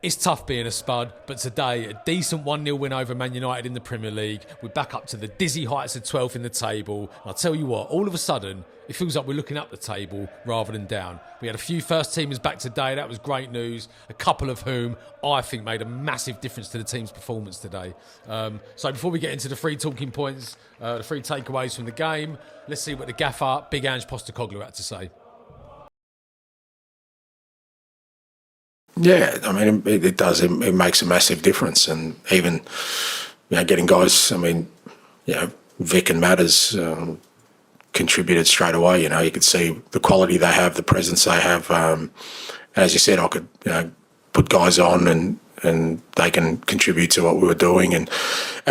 It's tough being a Spud, but today, a decent 1-0 win over Man United in the Premier League. We're back up to the dizzy heights of 12th in the table. And I'll tell you what, all of a sudden, it feels like we're looking up the table rather than down. We had a few first teamers back today. That was great news. A couple of whom I think made a massive difference to the team's performance today. So before we get into the three talking points, the three takeaways from the game, let's see what the gaffer, Big Ange Postecoglu, had to say. Yeah, I mean, it does. It makes a massive difference. And even, getting guys, Vic and Matters contributed straight away. You could see the quality they have, the presence they have. As you said, I could, put guys on and they can contribute to what we were doing. And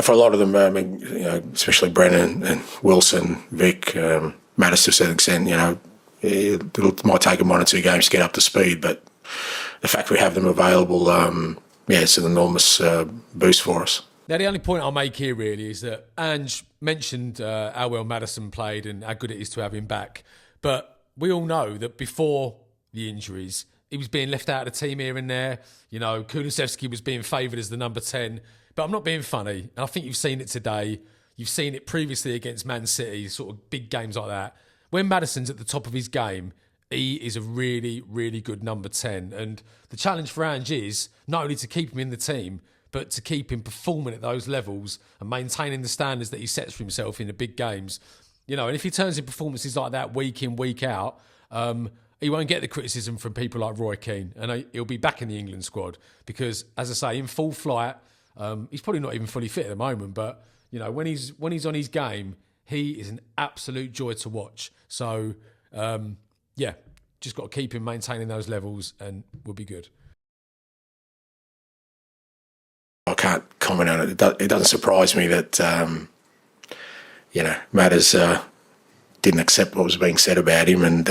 for a lot of them, especially Brennan and Wilson, Vic, Matters to a certain extent, it might take them 1 or 2 games to get up to speed, but the fact we have them available, it's an enormous boost for us. Now, the only point I'll make here really is that Ange mentioned how well Maddison played and how good it is to have him back. But we all know that before the injuries, he was being left out of the team here and there. Kulusevski was being favoured as the number 10. But I'm not being funny. And I think you've seen it today. You've seen it previously against Man City, sort of big games like that. When Maddison's at the top of his game, he is a really, really good number 10. And the challenge for Ange is not only to keep him in the team, but to keep him performing at those levels and maintaining the standards that he sets for himself in the big games. And if he turns in performances like that week in, week out, he won't get the criticism from people like Roy Keane. And he'll be back in the England squad because, as I say, in full flight, he's probably not even fully fit at the moment. But, when he's on his game, he is an absolute joy to watch. So, just got to keep him maintaining those levels and we'll be good. I can't comment on it. It doesn't surprise me that, Matters didn't accept what was being said about him and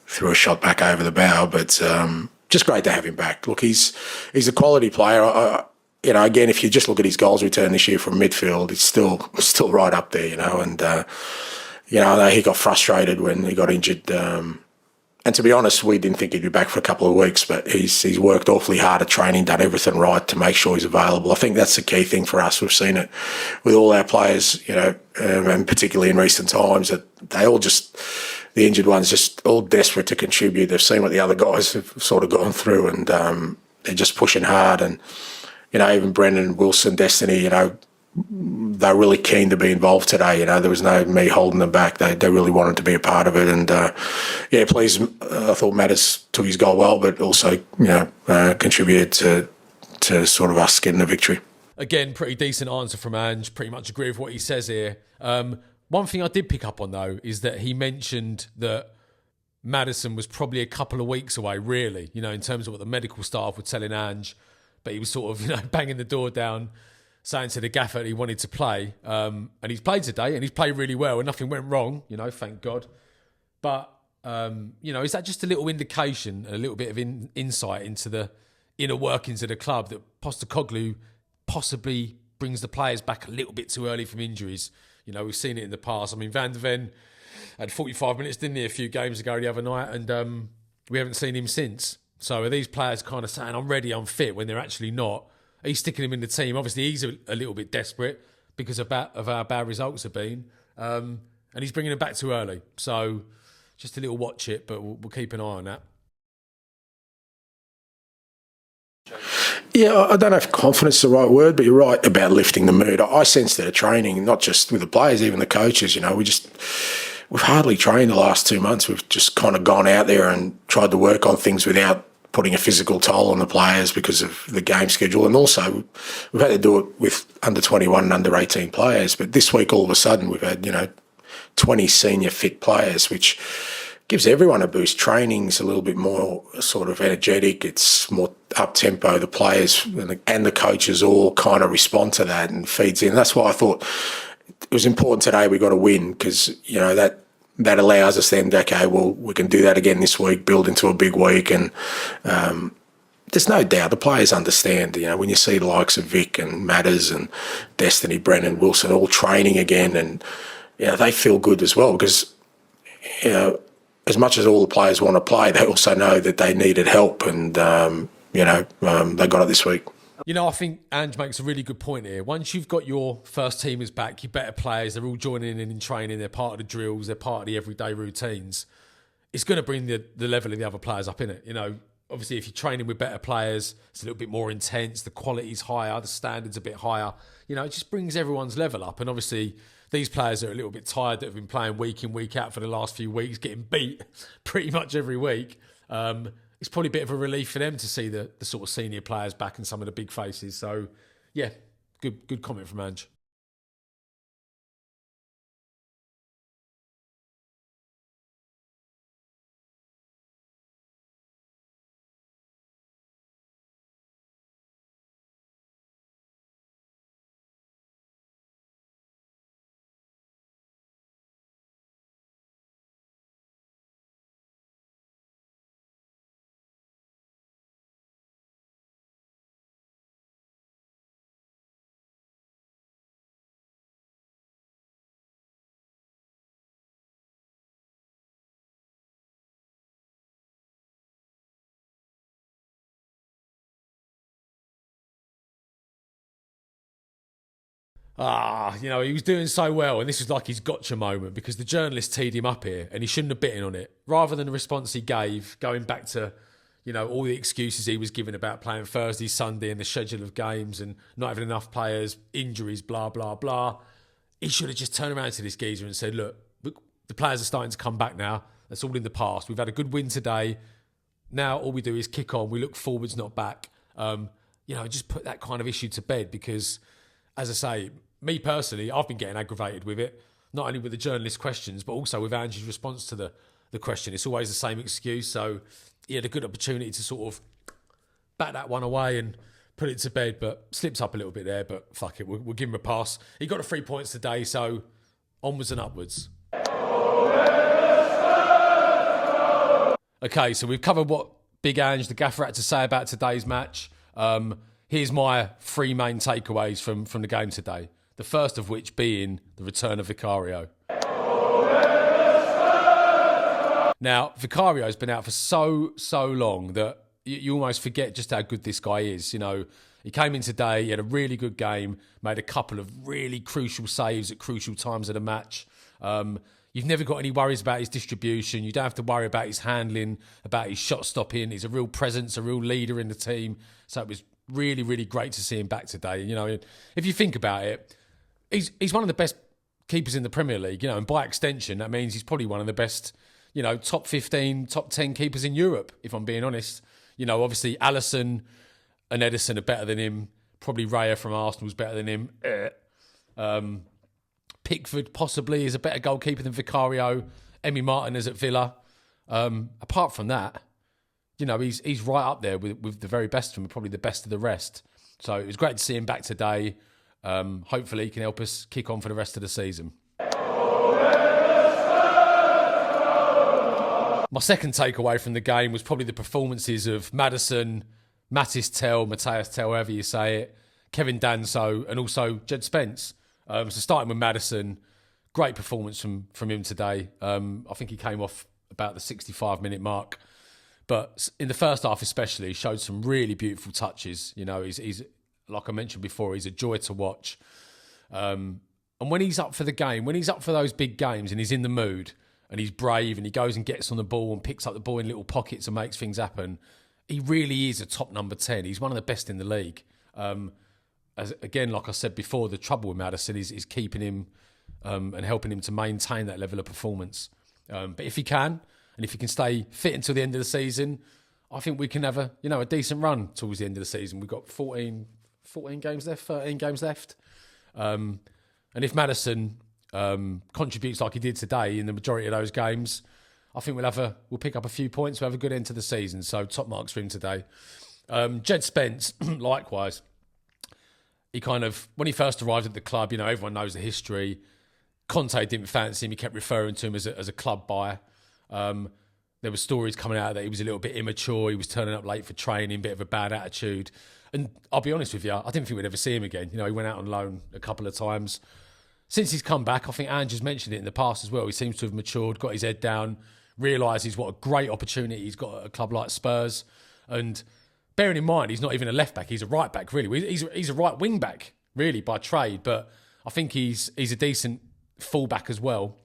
threw a shot back over the bow. But just great to have him back. Look, he's a quality player. Again, if you just look at his goals return this year from midfield, it's still right up there, and... I know he got frustrated when he got injured. And to be honest, we didn't think he'd be back for a couple of weeks, but he's worked awfully hard at training, done everything right to make sure he's available. I think that's the key thing for us. We've seen it with all our players, and particularly in recent times, that they all the injured ones, just all desperate to contribute. They've seen what the other guys have sort of gone through, and they're just pushing hard. And, even Brendan, Wilson, Destiny, they're really keen to be involved today. There was no me holding them back. They really wanted to be a part of it. And, please, I thought Matters took his goal well, but also, contributed to sort of us getting a victory. Again, pretty decent answer from Ange. Pretty much agree with what he says here. One thing I did pick up on, though, is that he mentioned that Maddison was probably a couple of weeks away, really, in terms of what the medical staff were telling Ange. But he was sort of, banging the door down, saying to the gaffer that he wanted to play. And he's played today and he's played really well and nothing went wrong, thank God. But, is that just a little indication, a little bit of insight into the inner workings of the club that Postecoglu possibly brings the players back a little bit too early from injuries? We've seen it in the past. Van der Ven had 45 minutes, didn't he, a few games ago the other night, and we haven't seen him since. So are these players kind of saying, I'm ready, I'm fit, when they're actually not? He's sticking him in the team. Obviously, he's a little bit desperate because of how bad results have been. And he's bringing him back too early. So just a little watch it, but we'll keep an eye on that. Yeah, I don't know if confidence is the right word, but you're right about lifting the mood. I sensed it at training, not just with the players, even the coaches. We've hardly trained the last 2 months. We've just kind of gone out there and tried to work on things without putting a physical toll on the players because of the game schedule. And also, we've had to do it with under 21 and under 18 players. But this week, all of a sudden, we've had, 20 senior fit players, which gives everyone a boost. Training's a little bit more sort of energetic. It's more up-tempo. The players and the coaches all kind of respond to that and feeds in. That's why I thought it was important today we got a win because, that allows us then, okay, well, we can do that again this week, build into a big week. And there's no doubt the players understand, when you see the likes of Vic and Matters and Destiny, Brennan, Wilson all training again, and, they feel good as well because, as much as all the players want to play, they also know that they needed help. And, they got it this week. I think Ange makes a really good point here. Once you've got your first teamers back, your better players, they're all joining in training, they're part of the drills, they're part of the everyday routines, it's going to bring the level of the other players up, innit? Obviously, if you're training with better players, it's a little bit more intense, the quality's higher, the standard's a bit higher. It just brings everyone's level up. And obviously, these players are a little bit tired that have been playing week in, week out for the last few weeks, getting beat pretty much every week. It's probably a bit of a relief for them to see the sort of senior players back and some of the big faces. So, yeah, good comment from Ange. He was doing so well, and this was like his gotcha moment because the journalist teed him up here, and he shouldn't have bitten on it. Rather than the response he gave, going back to, all the excuses he was giving about playing Thursday, Sunday, and the schedule of games, and not having enough players, injuries, blah blah blah. He should have just turned around to this geezer and said, "Look, the players are starting to come back now. That's all in the past. We've had a good win today. Now all we do is kick on. We look forwards, not back. Just put that kind of issue to bed because, as I say." Me personally, I've been getting aggravated with it, not only with the journalist questions, but also with Ange's response to the question. It's always the same excuse. So he had a good opportunity to sort of bat that one away and put it to bed, but slips up a little bit there. But fuck it, we'll give him a pass. He got the 3 points today, so onwards and upwards. Okay, so we've covered what Big Ange, the gaffer, had to say about today's match. Here's my 3 main takeaways from the game today. The first of which being the return of Vicario. Now, Vicario's been out for so long that you almost forget just how good this guy is. He came in today, he had a really good game, made a couple of really crucial saves at crucial times of the match. You've never got any worries about his distribution. You don't have to worry about his handling, about his shot stopping. He's a real presence, a real leader in the team. So it was really, really great to see him back today. If you think about it, he's one of the best keepers in the Premier League, and by extension, that means he's probably one of the best, top 15, top 10 keepers in Europe, if I'm being honest. Obviously, Alisson and Edison are better than him. Probably Raya from Arsenal's better than him. Pickford possibly is a better goalkeeper than Vicario. Emi Martinez at Villa. Apart from that, he's right up there with the very best of them, probably the best of the rest. So it was great to see him back today. Hopefully he can help us kick on for the rest of the season. My second takeaway from the game was probably the performances of Maddison, Mattis Tell, Matthias Tell, however you say it, Kevin Danso, and also Jed Spence. So starting with Maddison, great performance from him today. I think he came off about the 65-minute mark. But in the first half especially, showed some really beautiful touches. He's like I mentioned before, he's a joy to watch. And when he's up for the game, when he's up for those big games and he's in the mood and he's brave and he goes and gets on the ball and picks up the ball in little pockets and makes things happen, he really is a top number 10. He's one of the best in the league. Again, like I said before, the trouble with Maddison is keeping him and helping him to maintain that level of performance. But if he can, and if he can stay fit until the end of the season, I think we can have a decent run towards the end of the season. We've got 14 games left, 13 games left. And if Maddison contributes like he did today in the majority of those games, I think we'll pick up a few points. We'll have a good end to the season. So top marks for him today. Jed Spence, likewise. He when he first arrived at the club, everyone knows the history. Conte didn't fancy him. He kept referring to him as a club buy. There were stories coming out that he was a little bit immature. He was turning up late for training, bit of a bad attitude. And I'll be honest with you, I didn't think we'd ever see him again. He went out on loan a couple of times. Since he's come back, I think Ange has mentioned it in the past as well. He seems to have matured, got his head down, realises what a great opportunity he's got at a club like Spurs. And bearing in mind he's not even a left back; he's a right back. Really, he's a right wing back, really by trade. But I think he's a decent full back as well.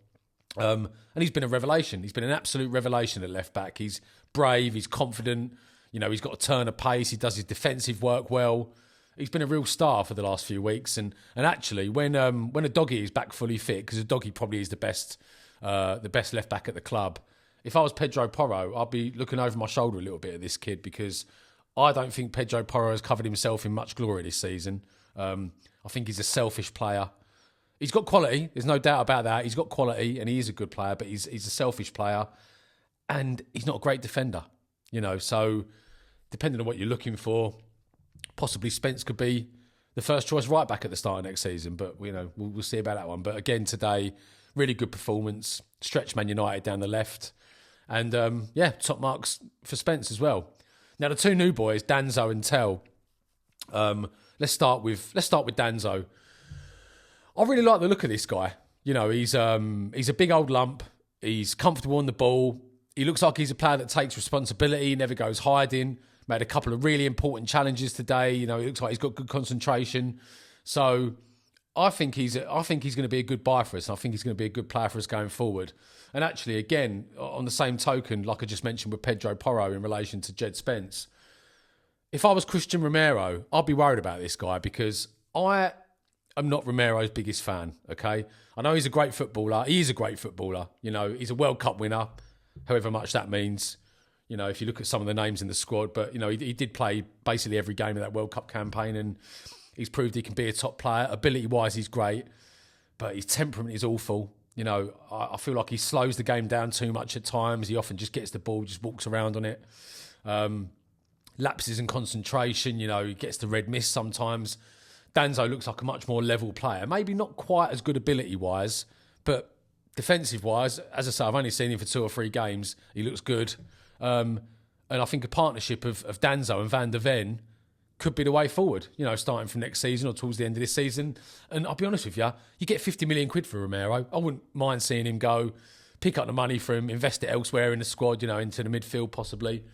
And he's been a revelation. He's been an absolute revelation at left back. He's brave. He's confident. He's got a turn of pace. He does his defensive work well. He's been a real star for the last few weeks. And actually, when a doggy is back fully fit, because a doggy probably is the best left back at the club. If I was Pedro Porro, I'd be looking over my shoulder a little bit at this kid, because I don't think Pedro Porro has covered himself in much glory this season. I think he's a selfish player. He's got quality. There's no doubt about that. He's got quality and he is a good player, but he's a selfish player and he's not a great defender. So depending on what you're looking for, possibly Spence could be the first choice right back at the start of next season, but we'll see about that one. But again, today, really good performance. Stretched Man United down the left. And top marks for Spence as well. Now the two new boys, Danzo and Tell. Let's start with Danzo. I really like the look of this guy. He's a big old lump. He's comfortable on the ball. He looks like he's a player that takes responsibility, never goes hiding. Made a couple of really important challenges today. It looks like he's got good concentration. So I think he's going to be a good buy for us. And I think he's going to be a good player for us going forward. And actually, again, on the same token, like I just mentioned with Pedro Porro in relation to Jed Spence, if I was Christian Romero, I'd be worried about this guy, because I'm not Romero's biggest fan, okay? I know he's a great footballer. He is a great footballer. He's a World Cup winner, however much that means, if you look at some of the names in the squad. But, he did play basically every game of that World Cup campaign, and he's proved he can be a top player. Ability-wise, he's great, but his temperament is awful. I feel like he slows the game down too much at times. He often just gets the ball, just walks around on it. Lapses in concentration, he gets the red mist sometimes. Danzo looks like a much more level player. Maybe not quite as good ability-wise, but defensive-wise, as I say, I've only seen him for 2 or 3 games. He looks good. And I think a partnership of Danzo and Van der Ven could be the way forward, starting from next season or towards the end of this season. And I'll be honest with you, you get 50 million quid for Romero. I wouldn't mind seeing him go, pick up the money for him, invest it elsewhere in the squad, into the midfield possibly.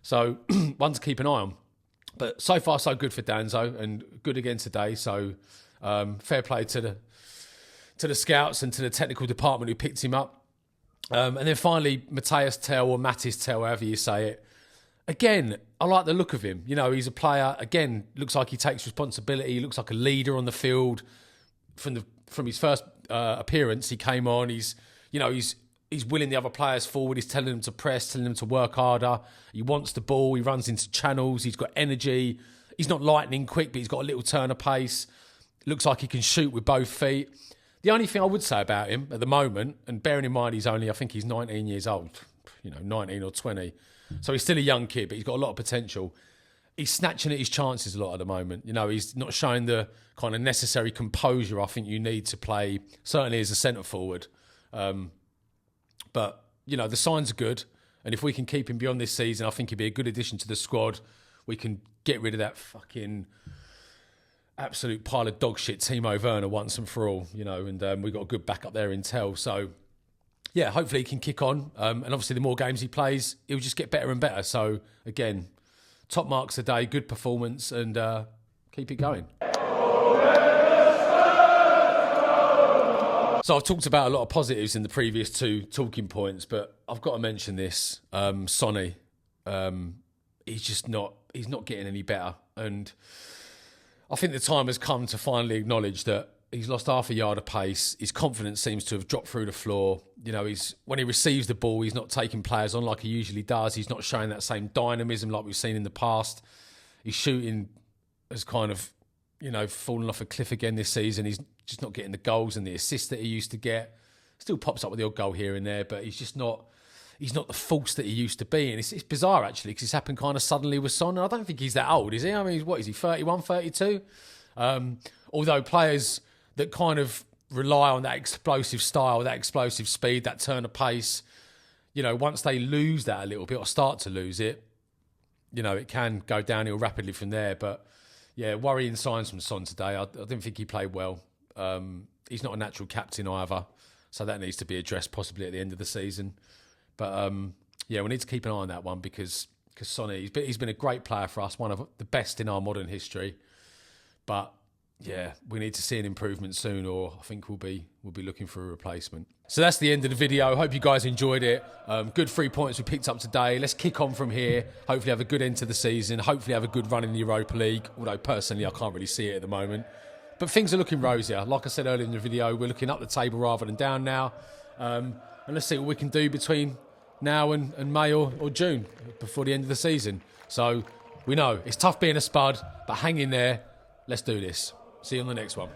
So one to keep an eye on. But so far, so good for Danzo, and good again today. So fair play to the scouts and to the technical department who picked him up. And then finally, Matthias Tell, or Mattis Tell, however you say it. Again, I like the look of him. He's a player, again, looks like he takes responsibility. He looks like a leader on the field. From his first appearance, he came on. He's willing the other players forward. He's telling them to press, telling them to work harder. He wants the ball. He runs into channels. He's got energy. He's not lightning quick, but he's got a little turn of pace. Looks like he can shoot with both feet. The only thing I would say about him at the moment, and bearing in mind I think he's 19 years old, 19 or 20. So he's still a young kid, but he's got a lot of potential. He's snatching at his chances a lot at the moment. He's not showing the kind of necessary composure I think you need to play, certainly as a centre forward. But, the signs are good. And if we can keep him beyond this season, I think he'd be a good addition to the squad. We can get rid of that fucking absolute pile of dog shit Timo Werner once and for all, and we've got a good backup there in Tell. So, yeah, hopefully he can kick on. And obviously the more games he plays, he'll just get better and better. So, again, top marks today, good performance, and keep it going. So I've talked about a lot of positives in the previous 2 talking points, but I've got to mention this. Sonny, he's not getting any better. And I think the time has come to finally acknowledge that he's lost half a yard of pace. His confidence seems to have dropped through the floor. When he receives the ball, he's not taking players on like he usually does. He's not showing that same dynamism like we've seen in the past. His shooting has kind of, fallen off a cliff again this season. He's just not getting the goals and the assists that he used to get. Still pops up with the odd goal here and there, but he's not the force that he used to be. And it's bizarre, actually, because it's happened kind of suddenly with Son. And I don't think he's that old, is he? I mean, what is he, 31, 32? Although players that kind of rely on that explosive style, that explosive speed, that turn of pace, once they lose that a little bit or start to lose it, it can go downhill rapidly from there. But, yeah, worrying signs from Son today. I didn't think he played well. He's not a natural captain either, so that needs to be addressed possibly at the end of the season. But, we need to keep an eye on that one because Sonny, he's been a great player for us, one of the best in our modern history. But yeah, we need to see an improvement soon, or I think we'll be looking for a replacement. So that's the end of the video. Hope you guys enjoyed it. Good 3 points we picked up today. Let's kick on from here. Hopefully have a good end to the season. Hopefully have a good run in the Europa League. Although personally, I can't really see it at the moment. But things are looking rosier. Like I said earlier in the video, we're looking up the table rather than down now. And let's see what we can do between now and May or June before the end of the season. So we know it's tough being a Spud, but hang in there. Let's do this. See you on the next one.